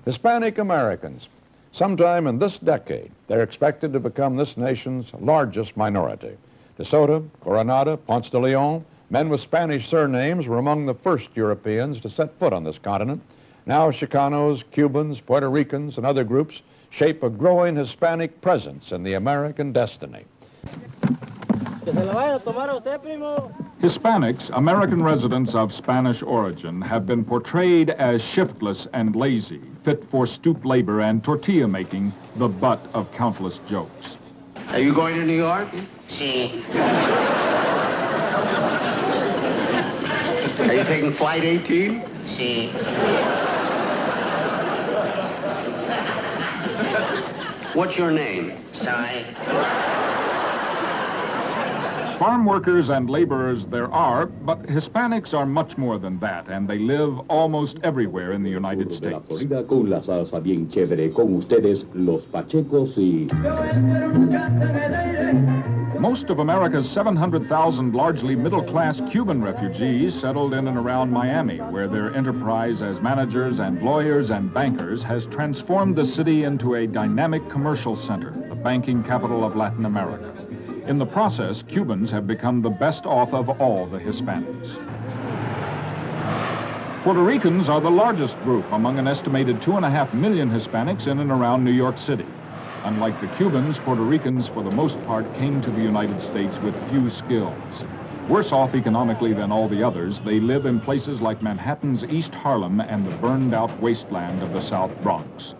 Hispanic Americans. Sometime in this decade, they're expected to become this nation's largest minority. De Soto, Coronado, Ponce de Leon, men with Spanish surnames were among the first Europeans to set foot on this continent. Now Chicanos, Cubans, Puerto Ricans, and other groups shape a growing Hispanic presence in the American destiny. Hispanics, American residents of Spanish origin, have been portrayed as shiftless and lazy, fit for stoop labor and tortilla making, the butt of countless jokes. Are you going to New York? Sí. Are you taking flight 18? Sí. What's your name? Sai. Farm workers and laborers there are, but Hispanics are much more than that, and they live almost everywhere in the United States. Most of America's 700,000 largely middle-class Cuban refugees settled in and around Miami, where their enterprise as managers and lawyers and bankers has transformed the city into a dynamic commercial center, the banking capital of Latin America. In the process, Cubans have become the best off of all the Hispanics. Puerto Ricans are the largest group among an estimated 2.5 million Hispanics in and around New York City. Unlike the Cubans, Puerto Ricans, for the most part, came to the United States with few skills. Worse off economically than all the others, they live in places like Manhattan's East Harlem and the burned-out wasteland of the South Bronx.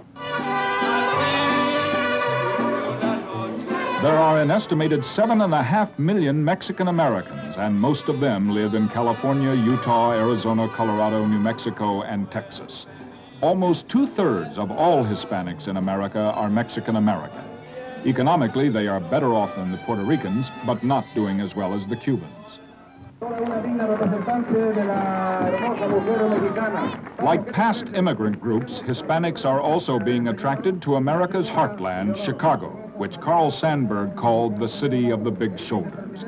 There are an estimated 7.5 million Mexican Americans, and most of them live in California, Utah, Arizona, Colorado, New Mexico, and Texas. Almost 2/3 of all Hispanics in America are Mexican American. Economically, they are better off than the Puerto Ricans, but not doing as well as the Cubans. Like past immigrant groups, Hispanics are also being attracted to America's heartland, Chicago, which Carl Sandburg called the city of the big shoulders.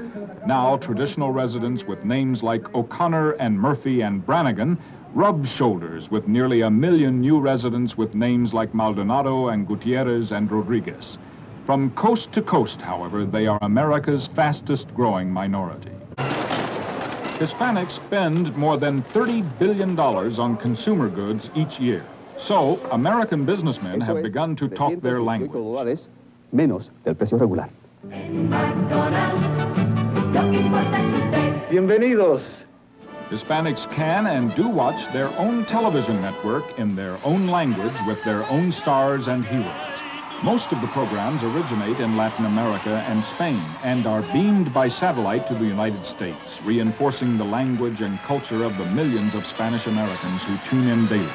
Now, traditional residents with names like O'Connor and Murphy and Brannigan rub shoulders with nearly 1 million new residents with names like Maldonado and Gutierrez and Rodriguez. From coast to coast, however, they are America's fastest growing minority. Hispanics spend more than $30 billion on consumer goods each year. So, American businessmen have begun to talk their language. Menos del precio regular. Bienvenidos. Hispanics can and do watch their own television network in their own language with their own stars and heroes. Most of the programs originate in Latin America and Spain and are beamed by satellite to the United States, reinforcing the language and culture of the millions of Spanish Americans who tune in daily.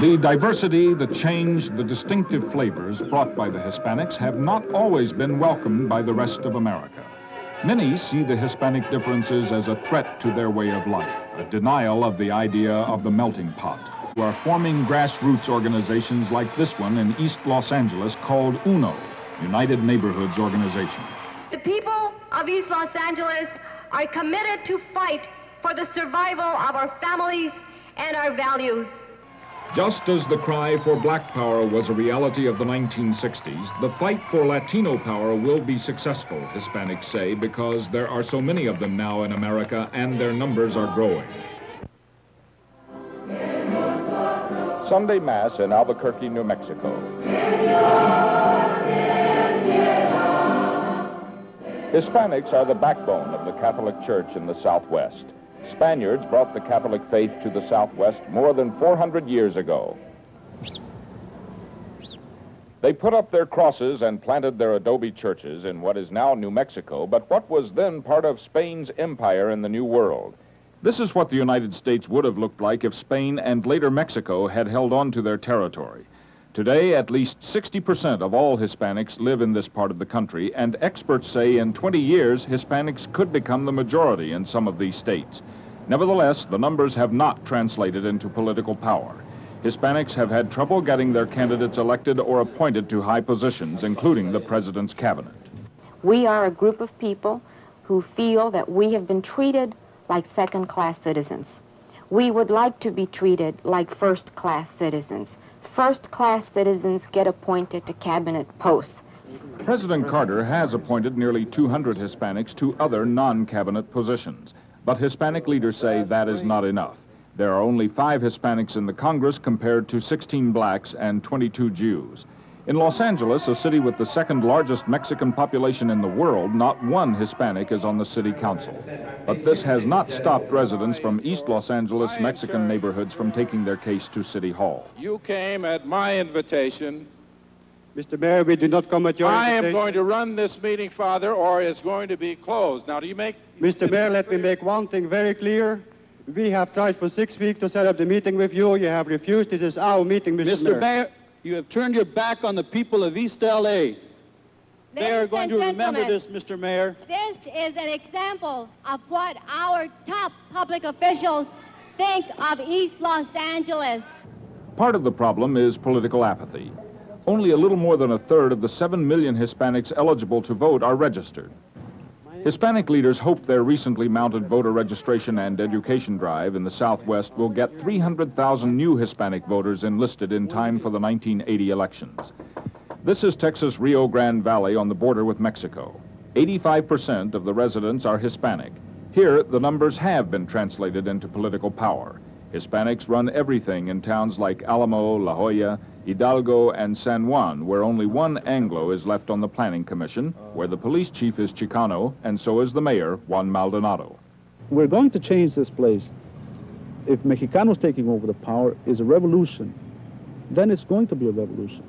The diversity, the change, the distinctive flavors brought by the Hispanics have not always been welcomed by the rest of America. Many see the Hispanic differences as a threat to their way of life, a denial of the idea of the melting pot. We are forming grassroots organizations like this one in East Los Angeles called UNO, United Neighborhoods Organization. The people of East Los Angeles are committed to fight for the survival of our families and our values. Just as the cry for black power was a reality of the 1960s, the fight for Latino power will be successful, Hispanics say, because there are so many of them now in America and their numbers are growing. Sunday Mass in Albuquerque, New Mexico. Hispanics are the backbone of the Catholic Church in the Southwest. Spaniards brought the Catholic faith to the Southwest more than 400 years ago. They put up their crosses and planted their adobe churches in what is now New Mexico, but what was then part of Spain's empire in the New World. This is what the United States would have looked like if Spain and later Mexico had held on to their territory. Today, at least 60% of all Hispanics live in this part of the country, and experts say in 20 years, Hispanics could become the majority in some of these states. Nevertheless, the numbers have not translated into political power. Hispanics have had trouble getting their candidates elected or appointed to high positions, including the president's cabinet. We are a group of people who feel that we have been treated like second-class citizens. We would like to be treated like first-class citizens. First-class citizens get appointed to cabinet posts. President Carter has appointed nearly 200 Hispanics to other non-cabinet positions. But Hispanic leaders say that is not enough. There are only 5 Hispanics in the Congress compared to 16 blacks and 22 Jews. In Los Angeles, a city with the second largest Mexican population in the world, not one Hispanic is on the city council. But this has not stopped residents from East Los Angeles Mexican neighborhoods from taking their case to City Hall. You came at my invitation. Mr. Mayor, we did not come at your invitation. I am going to run this meeting, Father, or it's going to be closed. Now, do you make... Mr. Mayor, let me make one thing very clear. We have tried for 6 weeks to set up the meeting with you. You have refused. This is our meeting, Mr. Mayor. Mr. Mayor, you have turned your back on the people of East L.A. They are going to remember this, Mr. Mayor. This is an example of what our top public officials think of East Los Angeles. Part of the problem is political apathy. Only a little more than a third of the 7 million Hispanics eligible to vote are registered. Hispanic leaders hope their recently mounted voter registration and education drive in the Southwest will get 300,000 new Hispanic voters enlisted in time for the 1980 elections. This is Texas' Rio Grande Valley on the border with Mexico. 85% of the residents are Hispanic. Here, the numbers have been translated into political power. Hispanics run everything in towns like Alamo, La Jolla, Hidalgo, and San Juan, where only one Anglo is left on the Planning Commission, where the police chief is Chicano, and so is the mayor, Juan Maldonado. We're going to change this place. If Mexicanos taking over the power is a revolution, then it's going to be a revolution.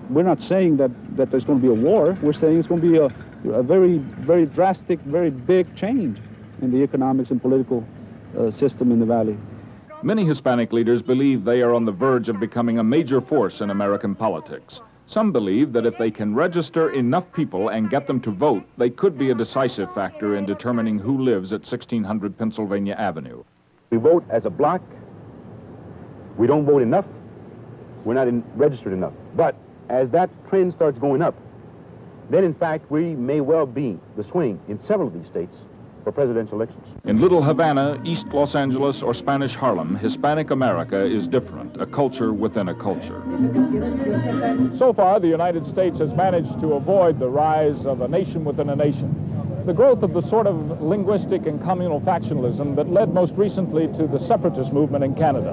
We're not saying that there's going to be a war. We're saying it's going to be a very, very drastic, very big change in the economics and political system in the valley. Many Hispanic leaders believe they are on the verge of becoming a major force in American politics. Some believe that if they can register enough people and get them to vote, they could be a decisive factor in determining who lives at 1600 Pennsylvania Avenue. We vote as a block. We don't vote enough. We're not registered enough. But as that trend starts going up, then in fact we may well be the swing in several of these states for presidential elections. In Little Havana, East Los Angeles, or Spanish Harlem, Hispanic America is different, a culture within a culture. So far, the United States has managed to avoid the rise of a nation within a nation. The growth of the sort of linguistic and communal factionalism that led most recently to the separatist movement in Canada.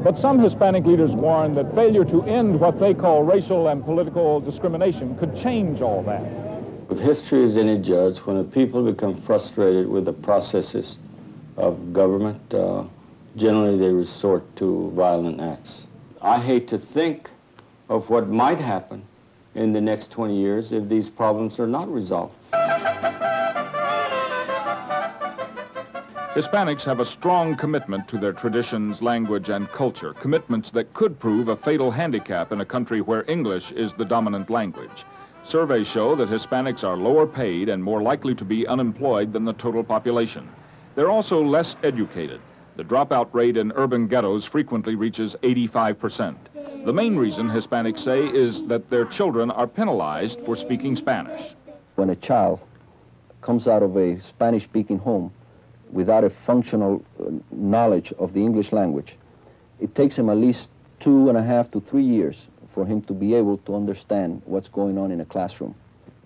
But some Hispanic leaders warn that failure to end what they call racial and political discrimination could change all that. If history is any judge, when the people become frustrated with the processes of government, generally they resort to violent acts. I hate to think of what might happen in the next 20 years if these problems are not resolved. Hispanics have a strong commitment to their traditions, language, and culture, commitments that could prove a fatal handicap in a country where English is the dominant language. Surveys show that Hispanics are lower paid and more likely to be unemployed than the total population. They're also less educated. The dropout rate in urban ghettos frequently reaches 85%. The main reason Hispanics say is that their children are penalized for speaking Spanish. When a child comes out of a Spanish-speaking home without a functional knowledge of the English language, it takes him at least 2.5 to 3 years for him to be able to understand what's going on in a classroom.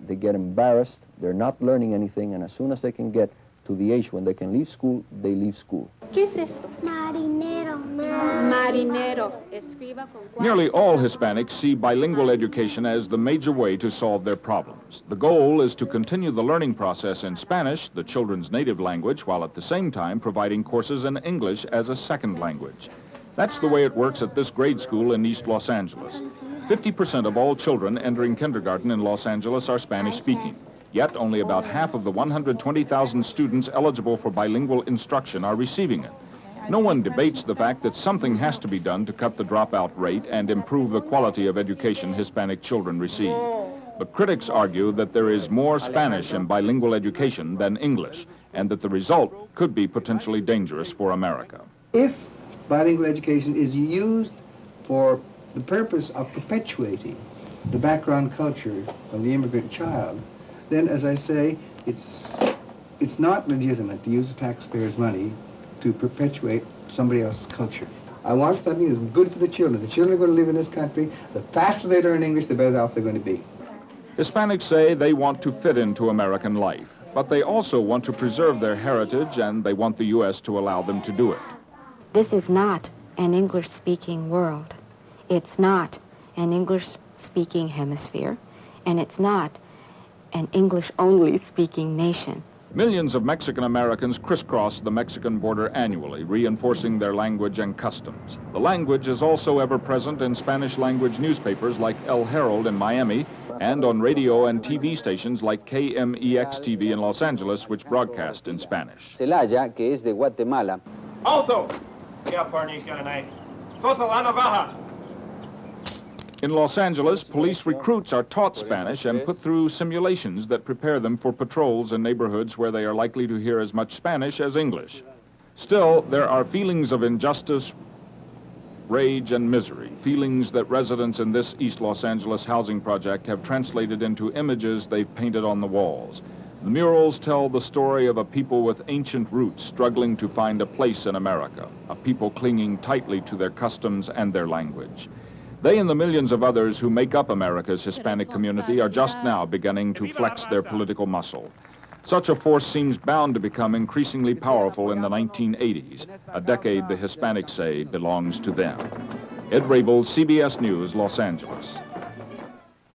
They get embarrassed, they're not learning anything, and as soon as they can get to the age when they can leave school, they leave school. ¿Qué es esto? Marinero. Marinero. Escriba con cuatro. Nearly all Hispanics see bilingual education as the major way to solve their problems. The goal is to continue the learning process in Spanish, the children's native language, while at the same time providing courses in English as a second language. That's the way it works at this grade school in East Los Angeles. 50% of all children entering kindergarten in Los Angeles are Spanish-speaking. Yet only about half of the 120,000 students eligible for bilingual instruction are receiving it. No one debates the fact that something has to be done to cut the dropout rate and improve the quality of education Hispanic children receive. But critics argue that there is more Spanish in bilingual education than English, and that the result could be potentially dangerous for America. If bilingual education is used for the purpose of perpetuating the background culture of the immigrant child, then, as I say, it's not legitimate to use the taxpayers' money to perpetuate somebody else's culture. I want something that's good for the children. The children are going to live in this country. The faster they learn English, the better off they're going to be. Hispanics say they want to fit into American life, but they also want to preserve their heritage, and they want the U.S. to allow them to do it. This is not an English-speaking world. It's not an English-speaking hemisphere, and it's not an English-only speaking nation. Millions of Mexican Americans crisscross the Mexican border annually, reinforcing their language and customs. The language is also ever present in Spanish-language newspapers like El Herald in Miami and on radio and TV stations like KMEX-TV in Los Angeles, which broadcast in Spanish. Celaya, que es de Guatemala. Alto! Yeah, partner, he's got a knife. Soto la navaja! In Los Angeles, police recruits are taught Spanish and put through simulations that prepare them for patrols in neighborhoods where they are likely to hear as much Spanish as English. Still, there are feelings of injustice, rage, and misery, feelings that residents in this East Los Angeles housing project have translated into images they've painted on the walls. The murals tell the story of a people with ancient roots struggling to find a place in America, a people clinging tightly to their customs and their language. They and the millions of others who make up America's Hispanic community are just now beginning to flex their political muscle. Such a force seems bound to become increasingly powerful in the 1980s, a decade the Hispanics say belongs to them. Ed Rabel, CBS News, Los Angeles.